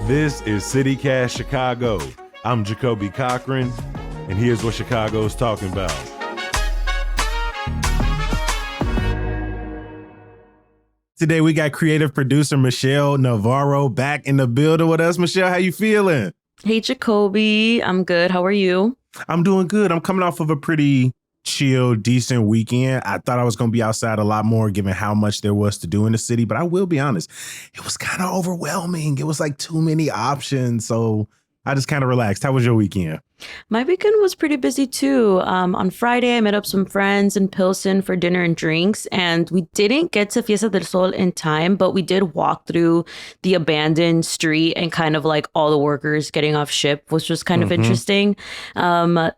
This is CityCast Chicago. I'm Jacoby Cochran, and here's what Chicago's talking about. Today we got creative producer Michelle Navarro back in the building with us. Michelle, how you feeling? Hey, Jacoby. I'm good. How are you? I'm doing good. I'm coming off of a pretty chill, decent weekend. I thought I was going to be outside a lot more given how much there was to do in the city, but I will be honest, it was kind of overwhelming. It was like too many options. So I just kind of relaxed. How was your weekend? My weekend was pretty busy too. On Friday, I met up some friends in Pilsen for dinner and drinks, and we didn't get to Fiesta del Sol in time, but we did walk through the abandoned street and kind of like all the workers getting off ship, which was kind of interesting.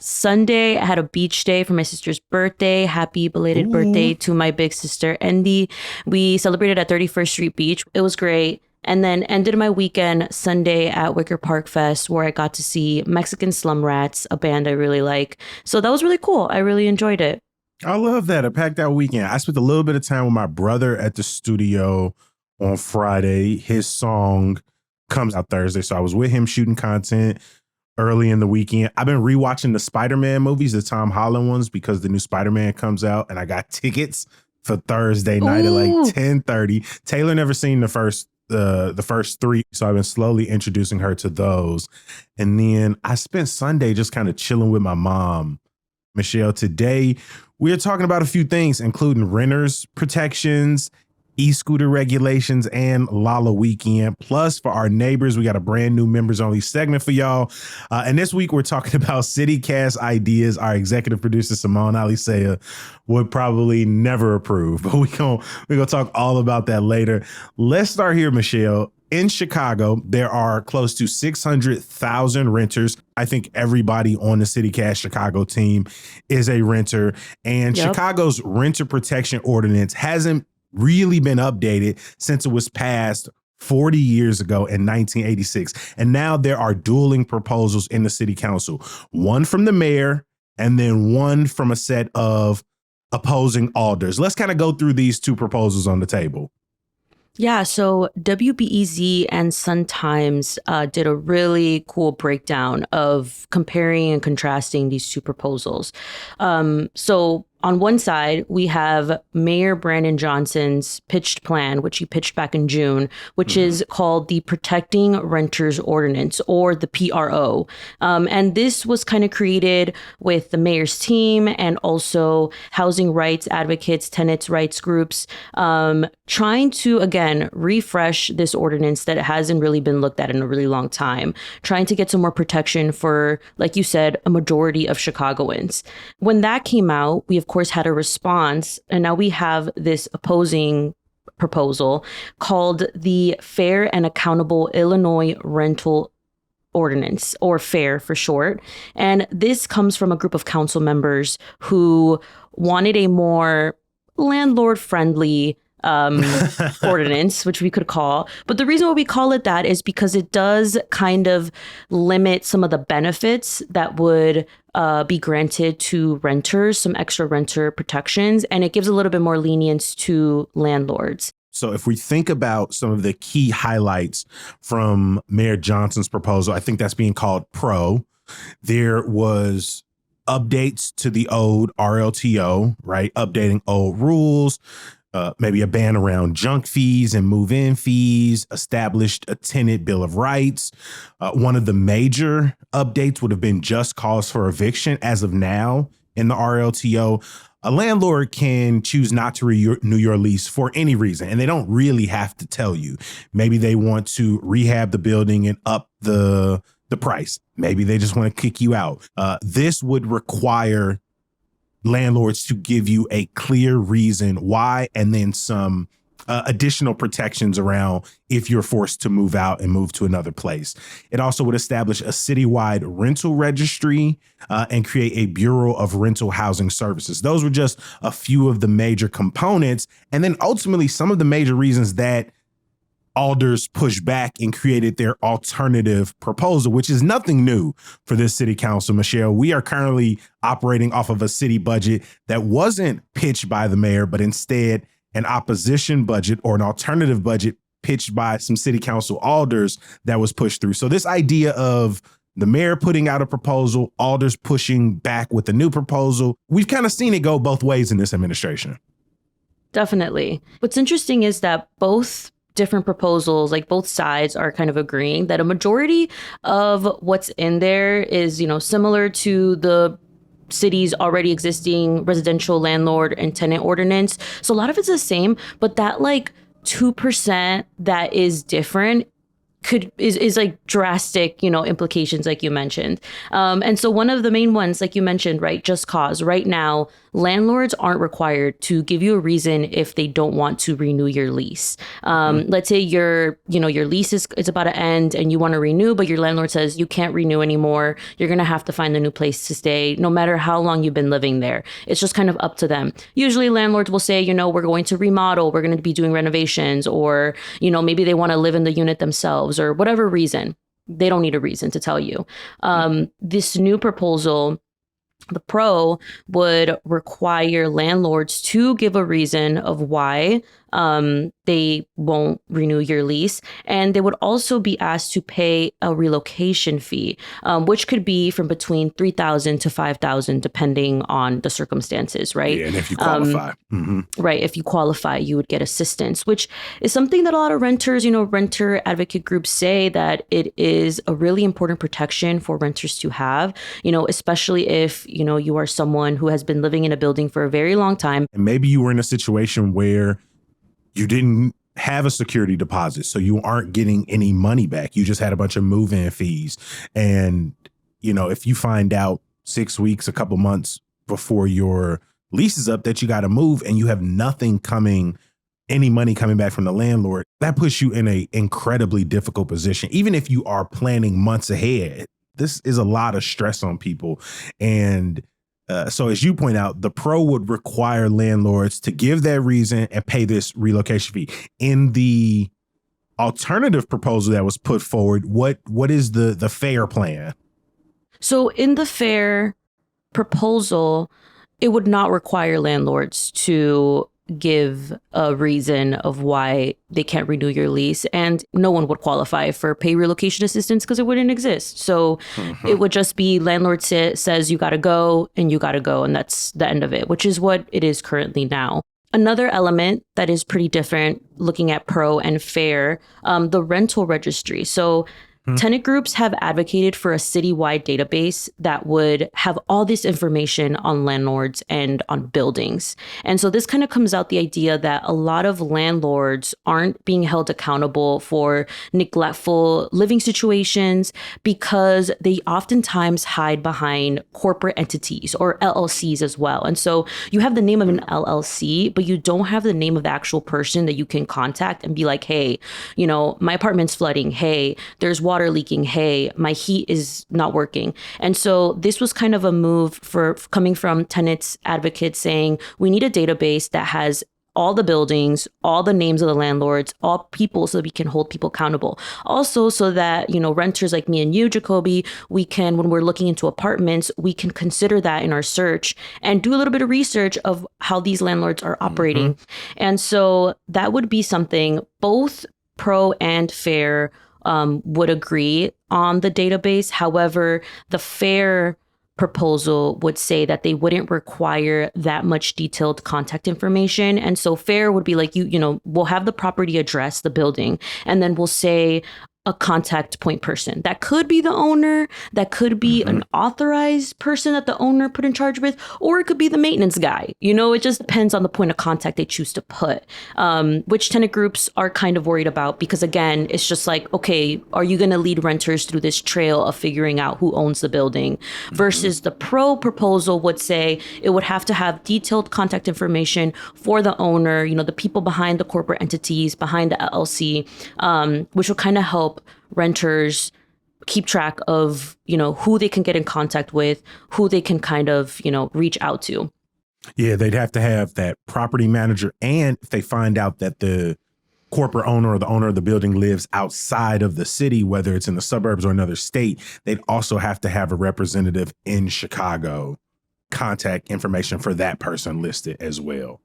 Sunday, I had a beach day for my sister's birthday. Happy belated birthday to my big sister, Andy. We celebrated at 31st Street Beach. It was great. And then ended my weekend Sunday at Wicker Park Fest, where I got to see Mexican Slum Rats, a band I really like. So that was really cool. I really enjoyed it. I love that. A packed out weekend. I spent a little bit of time with my brother at the studio on Friday. His song comes out Thursday. So I was with him shooting content early in the weekend. I've been rewatching the Spider-Man movies, the Tom Holland ones, because the new Spider-Man comes out, and I got tickets for Thursday night at like 10:30. Taylor never seen the first three, so I've been slowly introducing her to those. And then I spent Sunday just kind of chilling with my mom. Michelle, today we're talking about a few things, including renters protections, e-scooter regulations, and Lolla weekend. Plus, for our neighbors, we got a brand new members only segment for y'all. And this week we're talking about CityCast ideas. Our executive producer, Simone Alisea, would probably never approve, but we're gonna talk all about that later. Let's start here, Michelle. In Chicago, there are close to 600,000 renters. I think everybody on the CityCast Chicago team is a renter. And Chicago's renter protection ordinance hasn't really been updated since it was passed 40 years ago in 1986. And now there are dueling proposals in the city council, one from the mayor and then one from a set of opposing alders. Let's kind of go through these two proposals on the table. Yeah, so WBEZ and Sun-Times did a really cool breakdown of comparing and contrasting these two proposals. So on one side, we have Mayor Brandon Johnson's pitched plan, which he pitched back in June, which is called the Protecting Renters Ordinance, or the PRO. And this was kind of created with the mayor's team and also housing rights advocates, tenants' rights groups, trying to, again, refresh this ordinance that hasn't really been looked at in a really long time, trying to get some more protection for, like you said, a majority of Chicagoans. When that came out, we, of course, had a response, and now we have this opposing proposal called the Fair and Accountable Illinois Rental Ordinance, or FAIR for short. And this comes from a group of council members who wanted a more landlord-friendly ordinance, which we could call. But the reason why we call it that is because it does kind of limit some of the benefits that would be granted to renters, some extra renter protections, and it gives a little bit more lenience to landlords. So if we think about some of the key highlights from Mayor Johnson's proposal, I think that's being called PRO. There was updates to the old RLTO, right? Updating old rules, maybe a ban around junk fees and move-in fees, established a tenant bill of rights. One of the major updates would have been just cause for eviction. As of now, in the RLTO, a landlord can choose not to renew your lease for any reason, and they don't really have to tell you. Maybe they want to rehab the building and up the price. Maybe they just want to kick you out. This would require landlords to give you a clear reason why, and then some additional protections around if you're forced to move out and move to another place. It also would establish a citywide rental registry and create a Bureau of Rental Housing Services. Those were just a few of the major components. And then ultimately some of the major reasons that alders pushed back and created their alternative proposal, which is nothing new for this city council, Michelle. We are currently operating off of a city budget that wasn't pitched by the mayor, but instead an opposition budget or an alternative budget pitched by some city council alders that was pushed through. So this idea of the mayor putting out a proposal, alders pushing back with a new proposal, we've kind of seen it go both ways in this administration. Definitely. What's interesting is that both different proposals, like both sides are kind of agreeing that a majority of what's in there is, similar to the city's already existing residential landlord and tenant ordinance. So a lot of it's the same, but that like 2% that is different is like drastic, implications like you mentioned. And so one of the main ones, like you mentioned, right, just cause. Right now, landlords aren't required to give you a reason if they don't want to renew your lease. Let's say your lease is about to end and you want to renew, but your landlord says you can't renew anymore. You're going to have to find a new place to stay, no matter how long you've been living there. It's just kind of up to them. Usually landlords will say, we're going to remodel, we're going to be doing renovations, or, maybe they want to live in the unit themselves or whatever reason. They don't need a reason to tell you. This new proposal, the pro, would require landlords to give a reason of why they won't renew your lease. And they would also be asked to pay a relocation fee, which could be from between $3,000 to $5,000, depending on the circumstances, right? Yeah, and if you qualify. Right. If you qualify, you would get assistance, which is something that a lot of renters, renter advocate groups say that it is a really important protection for renters to have, especially if, you are someone who has been living in a building for a very long time. And maybe you were in a situation where you didn't have a security deposit, so you aren't getting any money back. You just had a bunch of move-in fees. And, if you find out 6 weeks, a couple months before your lease is up that you got to move and you have any money coming back from the landlord, that puts you in an incredibly difficult position. Even if you are planning months ahead, this is a lot of stress on people. And so as you point out, the pro would require landlords to give that reason and pay this relocation fee. In the alternative proposal that was put forward, what is the fair plan? So in the fair proposal, it would not require landlords to give a reason of why they can't renew your lease, and no one would qualify for pay relocation assistance because it wouldn't exist. So it would just be landlord says you got to go, and that's the end of it, which is what it is currently now. Another element that is pretty different, looking at pro and fair, the rental registry. So tenant groups have advocated for a citywide database that would have all this information on landlords and on buildings. And so this kind of comes out the idea that a lot of landlords aren't being held accountable for neglectful living situations because they oftentimes hide behind corporate entities or LLCs as well. And so you have the name of an LLC, but you don't have the name of the actual person that you can contact and be like, hey, my apartment's flooding. Hey, there's water leaking. Hey, my heat is not working. And so this was kind of a move for coming from tenants advocates saying we need a database that has all the buildings, all the names of the landlords, all people, so that we can hold people accountable. Also, so that, renters like me and you, Jacoby, we can, when we're looking into apartments, we can consider that in our search and do a little bit of research of how these landlords are operating. And so that would be something both pro and fair would agree on the database. However, the fair proposal would say that they wouldn't require that much detailed contact information. And so fair would be like, we'll have the property address, the building, and then we'll say a contact point person. That could be the owner, that could be an authorized person that the owner put in charge with, or it could be the maintenance guy. It just depends on the point of contact they choose to put, which tenant groups are kind of worried about because, again, it's just like, okay, are you going to lead renters through this trail of figuring out who owns the building? Versus the pro proposal would say it would have to have detailed contact information for the owner, the people behind the corporate entities, behind the LLC, which will kind of help renters keep track of, who they can get in contact with, who they can kind of, reach out to. Yeah, they'd have to have that property manager. And if they find out that the corporate owner or the owner of the building lives outside of the city, whether it's in the suburbs or another state, they'd also have to have a representative in Chicago contact information for that person listed as well.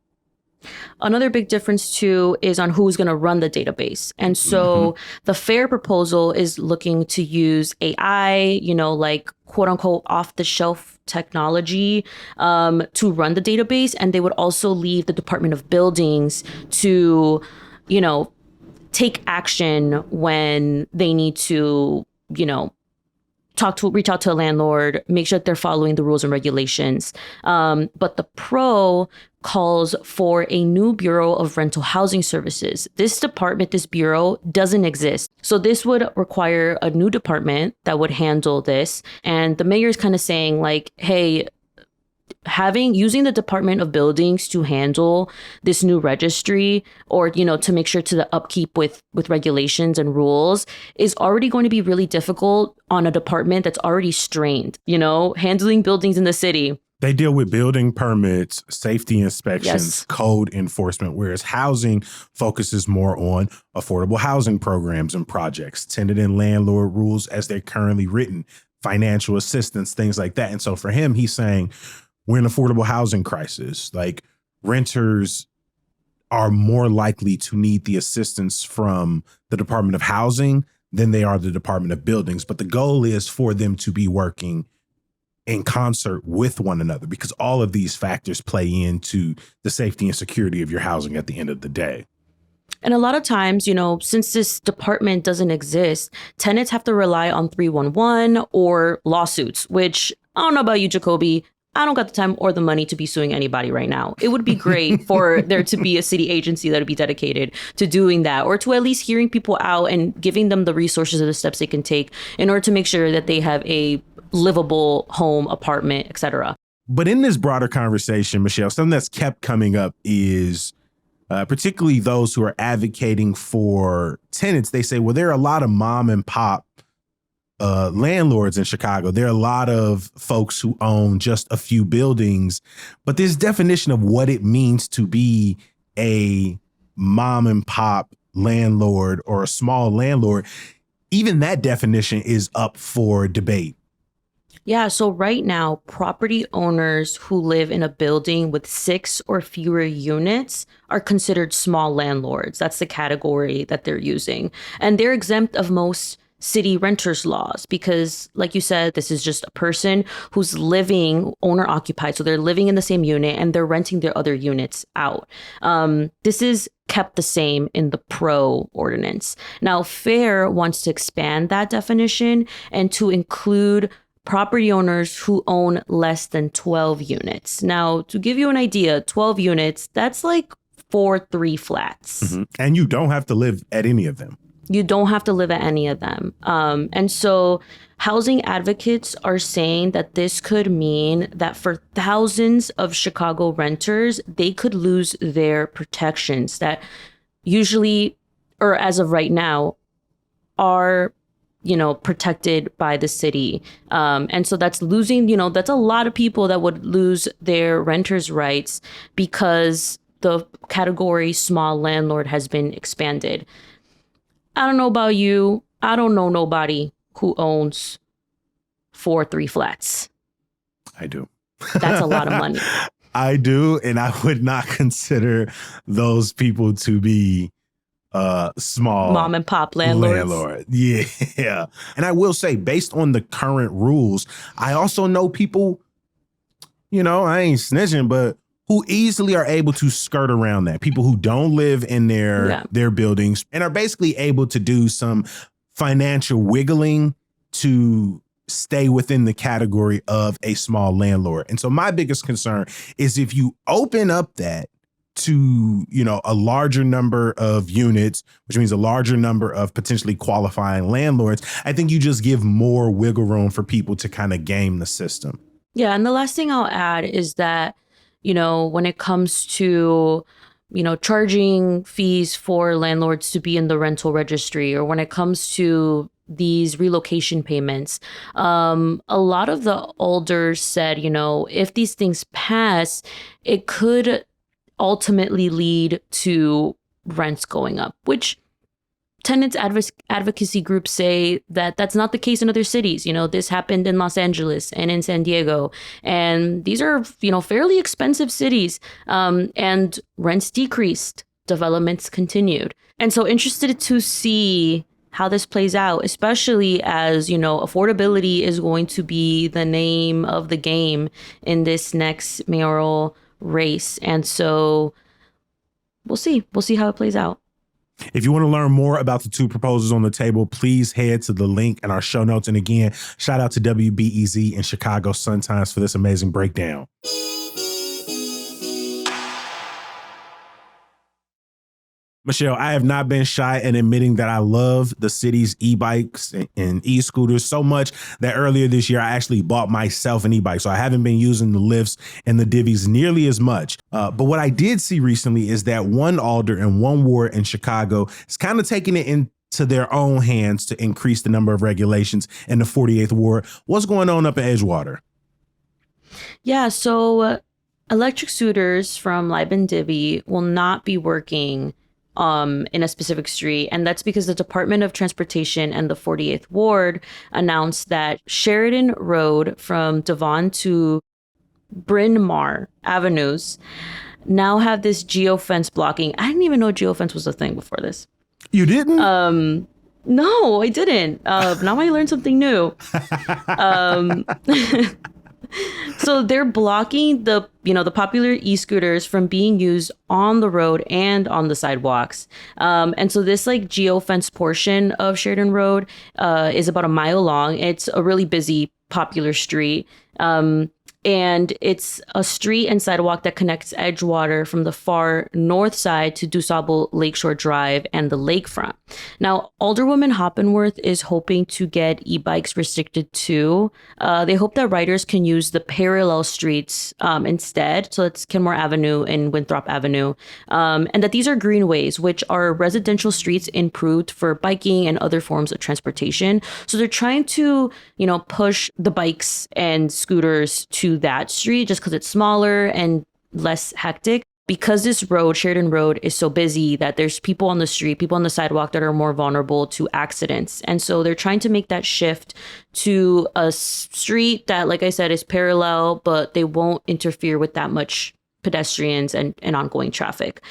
Another big difference too is on who's going to run the database. And so the FAIR proposal is looking to use AI, like quote unquote off the shelf technology to run the database. And they would also leave the Department of Buildings to, take action when they need to, reach out to a landlord, make sure that they're following the rules and regulations. But the PRO calls for a new Bureau of Rental Housing Services. This bureau doesn't exist. So this would require a new department that would handle this. And the mayor is kind of saying like, hey, using the Department of Buildings to handle this new registry, or to make sure to the upkeep with regulations and rules, is already going to be really difficult on a department that's already strained, handling buildings in the city. They deal with building permits, safety inspections, code enforcement, whereas housing focuses more on affordable housing programs and projects, tenant and landlord rules as they're currently written, financial assistance, things like that. And so for him, he's saying, we're in an affordable housing crisis. Like, renters are more likely to need the assistance from the Department of Housing than they are the Department of Buildings. But the goal is for them to be working in concert with one another, because all of these factors play into the safety and security of your housing at the end of the day. And a lot of times, since this department doesn't exist, tenants have to rely on 311 or lawsuits, which I don't know about you, Jacoby. I don't got the time or the money to be suing anybody right now. It would be great for there to be a city agency that would be dedicated to doing that, or to at least hearing people out and giving them the resources or the steps they can take in order to make sure that they have a livable home, apartment, etc. But in this broader conversation, Michelle, something that's kept coming up is particularly those who are advocating for tenants. They say, well, there are a lot of mom and pop landlords in Chicago. There are a lot of folks who own just a few buildings, but this definition of what it means to be a mom and pop landlord or a small landlord, even that definition is up for debate. Yeah, so right now, property owners who live in a building with 6 or fewer units are considered small landlords. That's the category that they're using. And they're exempt of most city renters laws because, like you said, this is just a person who's living owner occupied. So they're living in the same unit and they're renting their other units out. This is kept the same in the PRO ordinance. Now, FAIR wants to expand that definition and to include property owners who own less than 12 units. Now, to give you an idea, 12 units, that's like 4 3 flats. Mm-hmm. And you don't have to live at any of them. You don't have to live at any of them. And so housing advocates are saying that this could mean that for thousands of Chicago renters, they could lose their protections that usually, or as of right now, are protected by the city. And so that's losing, that's a lot of people that would lose their renters' rights because the category small landlord has been expanded. I don't know about you. I don't know nobody who owns 4 3 flats. I do. That's a lot of money. I do. And I would not consider those people to be small mom and pop landlords. Landlord. Yeah. And I will say, based on the current rules, I also know people, I ain't snitching, but who easily are able to skirt around that. People who don't live in their buildings and are basically able to do some financial wiggling to stay within the category of a small landlord. And so my biggest concern is if you open up that to, a larger number of units, which means a larger number of potentially qualifying landlords, I think you just give more wiggle room for people to kind of game the system. Yeah. And the last thing I'll add is that, when it comes to, charging fees for landlords to be in the rental registry, or when it comes to these relocation payments, a lot of the alders said, if these things pass, it could ultimately lead to rents going up, which tenants advocacy groups say that that's not the case in other cities. You know, this happened in Los Angeles and in San Diego, and these are, you know, fairly expensive cities. And rents decreased, developments continued, and so interested to see how this plays out, especially as, you know, affordability is going to be the name of the game in this next mayoral race, and so we'll see how it plays out. If you want to learn more about the two proposals on the table, please head to the link in our show notes. And again, shout out to WBEZ and Chicago Sun-Times for this amazing breakdown. Michelle, I have not been shy in admitting that I love the city's e-bikes and e-scooters so much that earlier this year, I actually bought myself an e-bike. So I haven't been using the lifts and the divvies nearly as much. But what I did see recently is that one alder and one ward in Chicago is kind of taking it into their own hands to increase the number of regulations in the 48th ward. What's going on up in Edgewater? Yeah, so electric scooters from Liban Divvy will not be working in a specific street. And that's because the Department of Transportation and the 48th Ward announced that Sheridan Road from Devon to Bryn Mawr Avenues now have this geofence blocking. I didn't even know geofence was a thing before this. You didn't? No, I didn't. Now I learned something new. So they're blocking the popular e-scooters from being used on the road and on the sidewalks. And so this like geofence portion of Sheridan Road is about a mile long. It's a really busy, popular street. And it's a street and sidewalk that connects Edgewater from the far north side to DuSable Lakeshore Drive and the lakefront. Now, Alderwoman Hoppenworth is hoping to get e-bikes restricted too. They hope that riders can use the parallel streets instead. So it's Kenmore Avenue and Winthrop Avenue. And that these are greenways, which are residential streets improved for biking and other forms of transportation. So they're trying to, push the bikes and scooters to that street just because it's smaller and less hectic, because this road, Sheridan Road, is so busy that there's people on the street, people on the sidewalk that are more vulnerable to accidents. And so they're trying to make that shift to a street that, like I said, is parallel, but they won't interfere with that much pedestrians and ongoing traffic.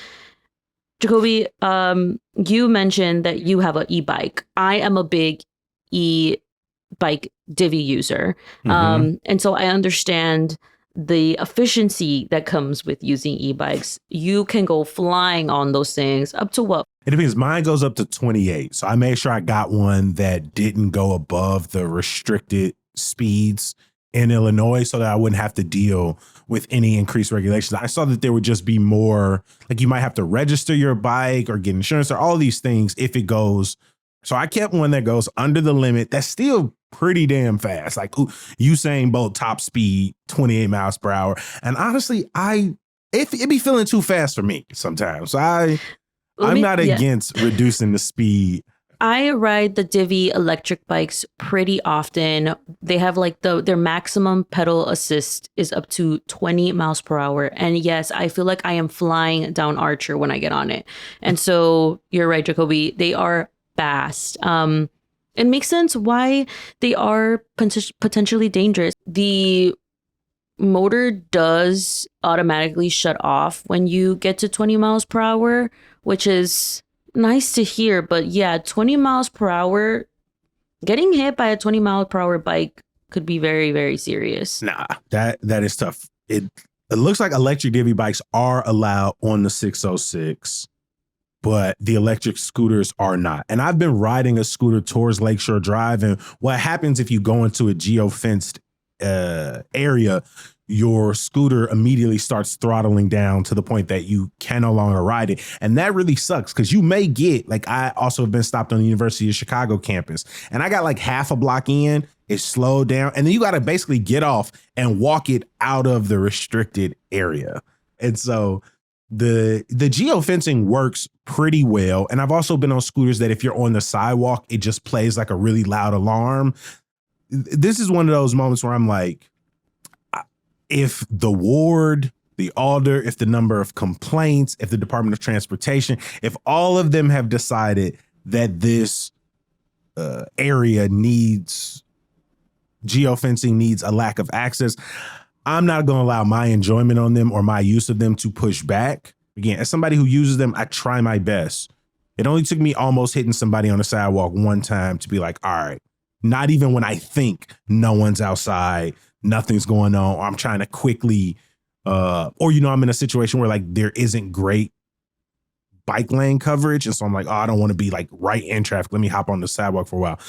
Jacoby, you mentioned that you have an e-bike. I am a big e-bike divvy user. And so I understand the efficiency that comes with using e-bikes. You can go flying on those things up to what? It depends. Mine goes up to 28. So I made sure I got one that didn't go above the restricted speeds in Illinois so that I wouldn't have to deal with any increased regulations. I saw that there would just be more, like you might have to register your bike or get insurance or all these things if it goes. So I kept one that goes under the limit. That's still pretty damn fast. Like Usain Bolt top speed, 28 miles per hour. And honestly, it be feeling too fast for me sometimes. So I'm not against reducing the speed. I ride the Divvy electric bikes pretty often. They have like their maximum pedal assist is up to 20 miles per hour. And yes, I feel like I am flying down Archer when I get on it. And so you're right, Jacoby. They are fast. It makes sense why they are potentially dangerous. The motor does automatically shut off when you get to 20 miles per hour, which is nice to hear. But yeah, 20 miles per hour, getting hit by a 20 mile per hour bike could be very, very serious. Nah, that is tough. It looks like electric divvy bikes are allowed on the 606. But the electric scooters are not. And I've been riding a scooter towards Lakeshore Drive. And what happens if you go into a geofenced area, your scooter immediately starts throttling down to the point that you can no longer ride it. And that really sucks because you may get, like I also have been stopped on the University of Chicago campus. And I got like half a block in, it slowed down. And then you got to basically get off and walk it out of the restricted area. And so the geofencing works pretty well. And I've also been on scooters that if you're on the sidewalk, it just plays like a really loud alarm. This is one of those moments where I'm like, if the ward, the alder, if the number of complaints, if the Department of Transportation, if all of them have decided that this area needs geofencing, needs a lack of access, I'm not going to allow my enjoyment on them or my use of them to push back. Again, as somebody who uses them, I try my best. It only took me almost hitting somebody on the sidewalk one time to be like, all right, not even when I think no one's outside, nothing's going on, or I'm trying to quickly, or, you know, I'm in a situation where like there isn't great bike lane coverage. And so I'm like, oh, I don't want to be like right in traffic. Let me hop on the sidewalk for a while.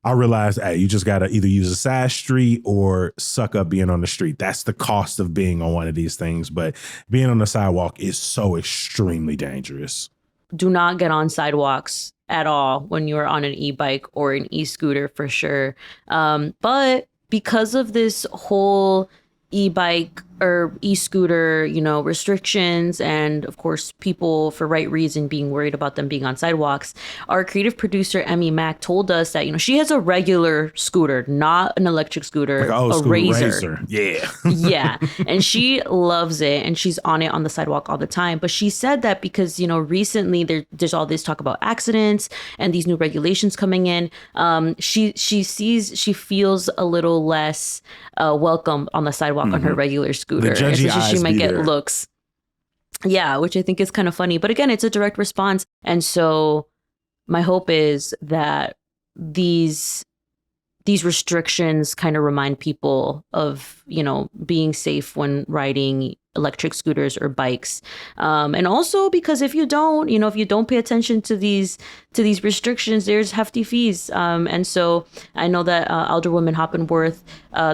I realized, hey, you just got to either use a side street or suck up being on the street. That's the cost of being on one of these things. But being on the sidewalk is so extremely dangerous. Do not get on sidewalks at all when you're on an e-bike or an e-scooter for sure. But because of this whole e-bike or e-scooter, you know, restrictions, and of course people for right reason being worried about them being on sidewalks, our creative producer Emmy Mack told us that, you know, she has a regular scooter, not an electric scooter, like a razor. Yeah. Yeah. And she loves it, and she's on it on the sidewalk all the time. But she said that because, you know, recently there's all this talk about accidents and these new regulations coming in. She feels a little less welcome on the sidewalk on her regular scooter. The judgy so she eyes might be get there. looks. Yeah, which I think is kind of funny. But again, it's a direct response. And so my hope is that these restrictions kind of remind people of, you know, being safe when riding electric scooters or bikes. And also because if you don't pay attention to these restrictions, there's hefty fees. And so I know that Alderwoman Hoppenworth,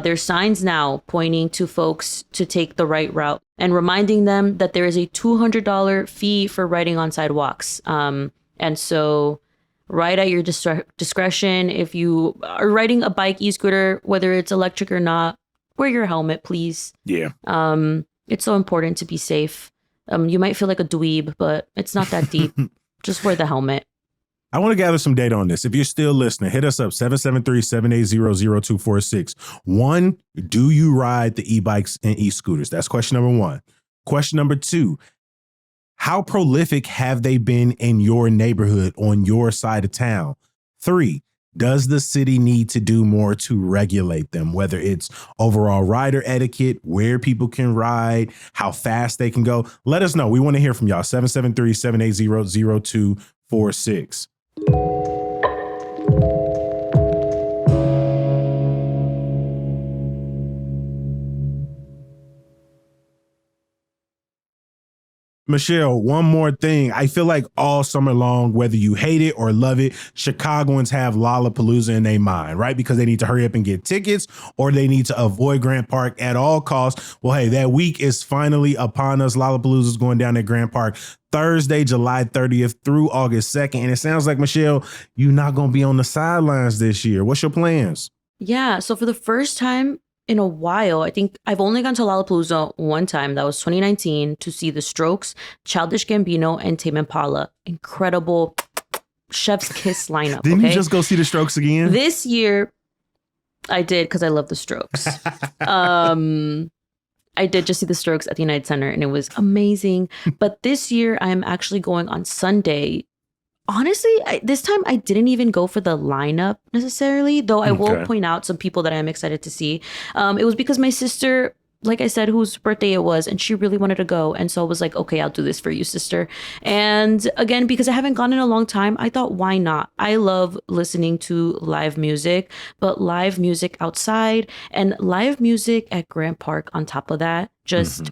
there's signs now pointing to folks to take the right route and reminding them that there is a $200 fee for riding on sidewalks. And so ride at your discretion. If you are riding a bike, e-scooter, whether it's electric or not, wear your helmet, please. Yeah. It's so important to be safe. You might feel like a dweeb, but it's not that deep. Just wear the helmet. I want to gather some data on this. If you're still listening, hit us up, 773-780-0246. One, do you ride the e-bikes and e-scooters? That's question number one. Question number two, how prolific have they been in your neighborhood on your side of town? Three, does the city need to do more to regulate them, whether it's overall rider etiquette, where people can ride, how fast they can go? Let us know. We want to hear from y'all. 773-780-0246. Michelle, one more thing. I feel like all summer long, whether you hate it or love it, Chicagoans have Lollapalooza in their mind, right? Because they need to hurry up and get tickets, or they need to avoid Grant Park at all costs. Well, hey, that week is finally upon us. Lollapalooza is going down at Grant Park Thursday, July 30th through August 2nd. And it sounds like, Michelle, you're not going to be on the sidelines this year. What's your plans? Yeah. So for the first time in a while, I think I've only gone to Lollapalooza one time. That was 2019 to see The Strokes, Childish Gambino, and Tame Impala. Incredible chef's kiss lineup. Didn't you just go see The Strokes again? This year, I did because I love The Strokes. I did just see The Strokes at the United Center, and it was amazing. But this year, I'm actually going on Sunday. Honestly, this time I didn't even go for the lineup necessarily, though I will point out some people that I'm excited to see. It was because my sister, like I said, whose birthday it was, and she really wanted to go. And so I was like, okay, I'll do this for you, sister. And again, because I haven't gone in a long time, I thought, why not? I love listening to live music, but live music outside and live music at Grant Park on top of that just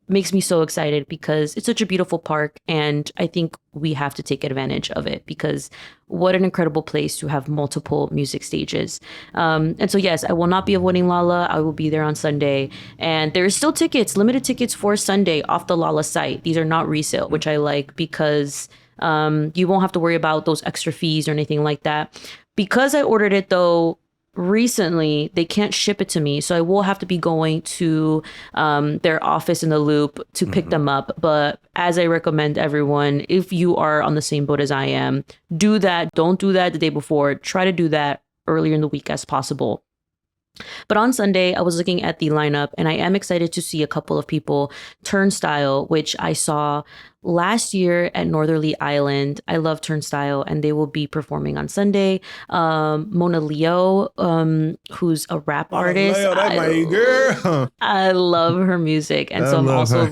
makes me so excited because it's such a beautiful park, and I think we have to take advantage of it because what an incredible place to have multiple music stages. And so, yes, I will not be avoiding Lala. I will be there on Sunday, and there is still tickets, limited tickets for Sunday off the Lala site. These are not resale, which I like because you won't have to worry about those extra fees or anything like that. Because I ordered it, though, recently, they can't ship it to me, so I will have to be going to their office in the Loop to pick them up. But as I recommend everyone, if you are on the same boat as I am, do that. Don't do that the day before. Try to do that earlier in the week as possible. But on Sunday, I was looking at the lineup and I am excited to see a couple of people. Turnstile, which I saw last year at Northerly Island. I love Turnstile and they will be performing on Sunday. Mona Leo, who's a rap artist. Leo, that's my girl. I love her music. And so I'm also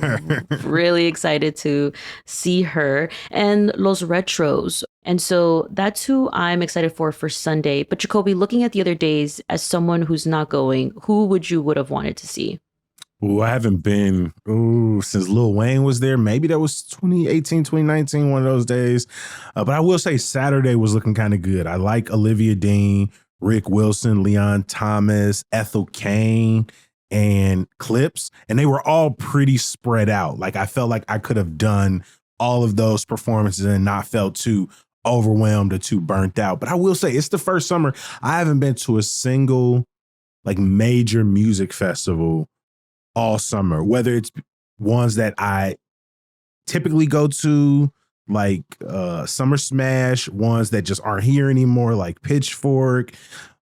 really excited to see her. And Los Retros. And so that's who I'm excited for Sunday. But Jacoby, looking at the other days, as someone who's not going, who would have wanted to see? Ooh, I haven't been since Lil Wayne was there. Maybe that was 2018, 2019, one of those days. But I will say Saturday was looking kind of good. I like Olivia Dean, Rick Wilson, Leon Thomas, Ethel Cain, and Clips. And they were all pretty spread out. Like I felt like I could have done all of those performances and not felt too overwhelmed or too burnt out. But I will say it's the first summer I haven't been to a single like major music festival all summer, whether it's ones that I typically go to, like Summer Smash, ones that just aren't here anymore, like Pitchfork.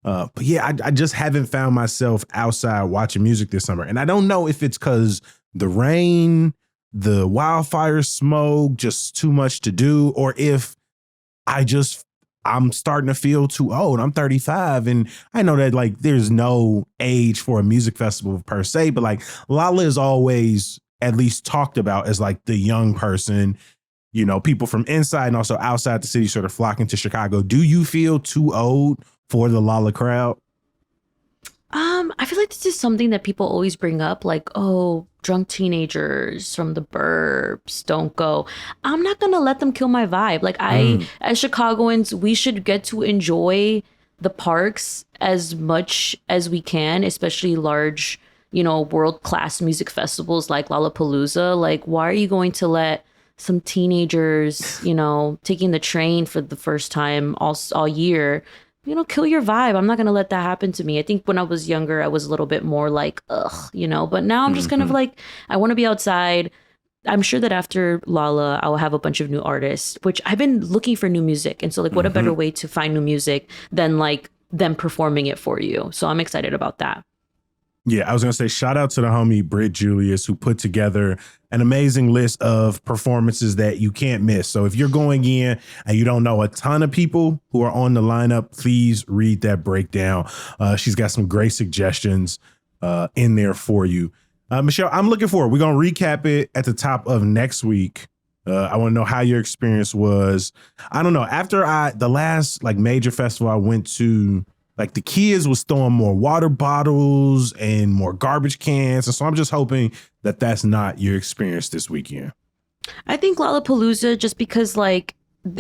But yeah, I just haven't found myself outside watching music this summer. And I don't know if it's because the rain, the wildfire smoke, just too much to do, or if I'm starting to feel too old. I'm 35 and I know that like there's no age for a music festival per se, but like Lolla is always at least talked about as like the young person, you know, people from inside and also outside the city sort of flocking to Chicago. Do you feel too old for the Lolla crowd? I feel like this is something that people always bring up, like, oh, drunk teenagers from the burbs don't go. I'm not gonna let them kill my vibe. Like as Chicagoans, we should get to enjoy the parks as much as we can, especially large, you know, world-class music festivals like Lollapalooza. Like, why are you going to let some teenagers, you know, taking the train for the first time all year, you know, kill your vibe? I'm not going to let that happen to me. I think when I was younger, I was a little bit more like, ugh, you know, but now I'm just kind of like, I want to be outside. I'm sure that after Lolla, I'll have a bunch of new artists, which I've been looking for new music. And so like, what a better way to find new music than like them performing it for you. So I'm excited about that. Yeah, I was going to say shout out to the homie Britt Julius, who put together an amazing list of performances that you can't miss. So if you're going in and you don't know a ton of people who are on the lineup, please read that breakdown. She's got some great suggestions in there for you. Michelle, I'm looking forward. We're going to recap it at the top of next week. I want to know how your experience was. I don't know. After the last like major festival I went to, like the kids was throwing more water bottles and more garbage cans. And so I'm just hoping that that's not your experience this weekend. I think Lollapalooza, just because like,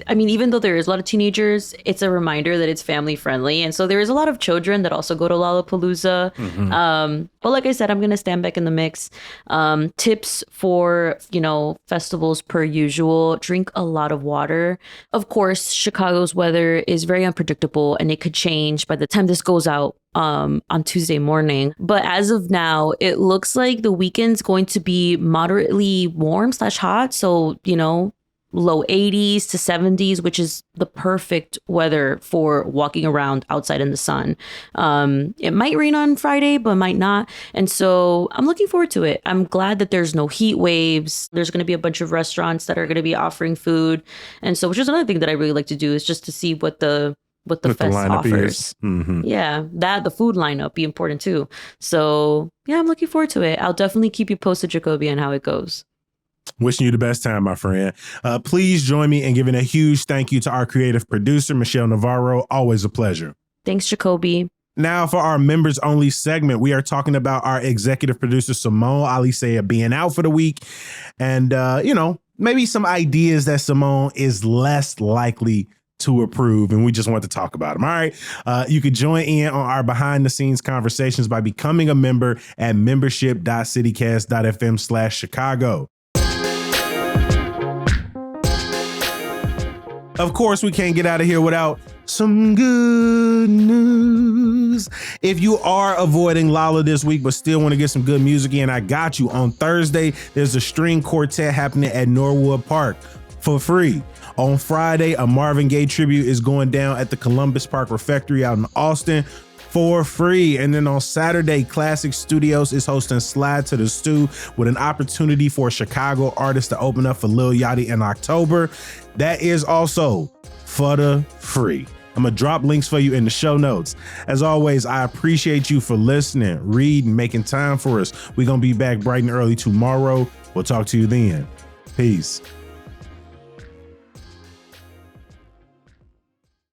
I mean, even though there is a lot of teenagers, it's a reminder that it's family friendly. And so there is a lot of children that also go to Lollapalooza. But like I said, I'm going to stand back in the mix. Tips for, you know, festivals per usual: drink a lot of water. Of course, Chicago's weather is very unpredictable and it could change by the time this goes out on Tuesday morning. But as of now, it looks like the weekend's going to be moderately warm/hot. So, you know, low 80s to 70s, which is the perfect weather for walking around outside in the sun. It might rain on Friday, but might not. And so I'm looking forward to it. I'm glad that there's no heat waves. There's going to be a bunch of restaurants that are going to be offering food. And so, which is another thing that I really like to do, is just to see what the fest offers. Yeah, the food lineup be important too. So yeah, I'm looking forward to it. I'll definitely keep you posted, Jacoby, on how it goes. Wishing you the best time, my friend. Please join me in giving a huge thank you to our creative producer, Michelle Navarro. Always a pleasure. Thanks, Jacoby. Now for our members only segment, we are talking about our executive producer, Simone Alisea, being out for the week. And, you know, maybe some ideas that Simone is less likely to approve, and we just want to talk about them. All right. You could join in on our behind the scenes conversations by becoming a member at membership.citycast.fm/Chicago. Of course, we can't get out of here without some good news. If you are avoiding Lolla this week but still want to get some good music in, I got you. On Thursday, there's a string quartet happening at Norwood Park for free. On Friday, a Marvin Gaye tribute is going down at the Columbus Park Refectory out in Austin for free. And then on Saturday, Classic Studios is hosting Slide to the Stew with an opportunity for a Chicago artist to open up for Lil Yachty in October. That is also for the free. I'm going to drop links for you in the show notes. As always, I appreciate you for listening, reading, making time for us. We're going to be back bright and early tomorrow. We'll talk to you then. Peace.